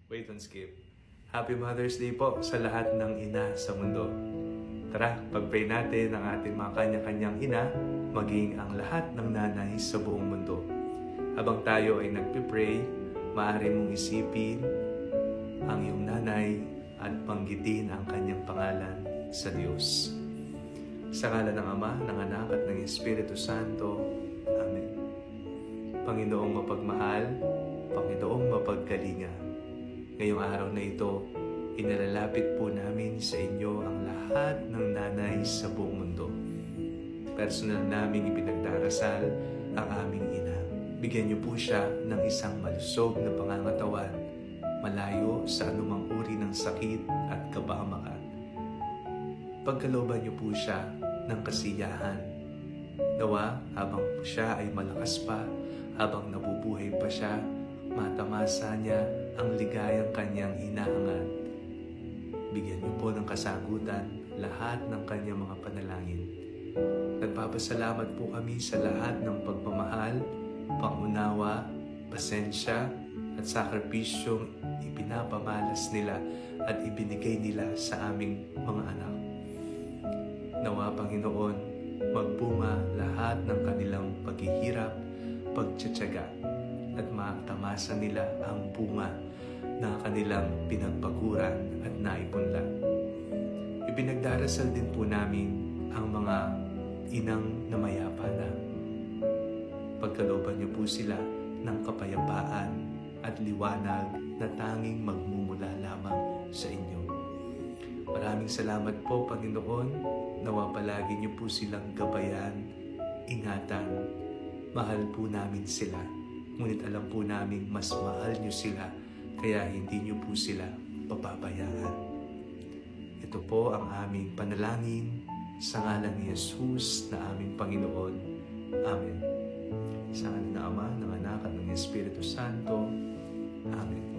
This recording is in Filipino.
Wait, don't skip. Happy Mother's Day po sa lahat ng ina sa mundo. Tara, pag-pray natin ang ating mga kanya-kanyang ina, maging ang lahat ng nanay sa buong mundo. Habang tayo ay nagpipray, maaari mong isipin ang iyong nanay at banggitin ang kanyang pangalan sa Diyos. Sa ngalan ng Ama, ng Anak at ng Espiritu Santo. Amen. Panginoong mapagmahal, Panginoong mapagkalinga, ngayong araw na ito, inalalapit po namin sa inyo ang lahat ng nanay sa buong mundo. Personal naming ipinagdarasal ang aming ina. Bigyan niyo po siya ng isang malusog na pangangatawan, malayo sa anumang uri ng sakit at kabamakan. Pagkalooban niyo po siya ng kasiyahan. Nawa, habang siya ay malakas pa, habang nabubuhay pa siya, matamasa niya ang ligayang kanyang hinahangad. Bigyan niyo po ng kasagutan lahat ng kanyang mga panalangin. Nagpapasalamat po kami sa lahat ng pagmamahal, pangunawa, pasensya at sakripisyong ipinapamalas nila at ibinigay nila sa aming mga anak. Nawa, Panginoon, magbunga lahat ng kanilang paghihirap, pagtsatsaga at matamasa nila ang bunga na kanilang pinagpaguran at naipunla. Ipinagdarasal din po namin ang mga inang namayapa na. Pagkalooban niyo po sila ng kapayapaan at liwanag na tanging magmumula lamang sa inyo. Maraming salamat po, Panginoon, nawa palagi niyo po silang gabayan, ingatan. Mahal po namin sila, ngunit alam po namin mas mahal niyo sila, kaya hindi niyo po sila papabayaan. Ito po ang aming panalangin sa ngalan ni Jesus na aming Panginoon. Amen. Sa ngalan ng Ama, ng Anak at ng Espiritu Santo. Amen.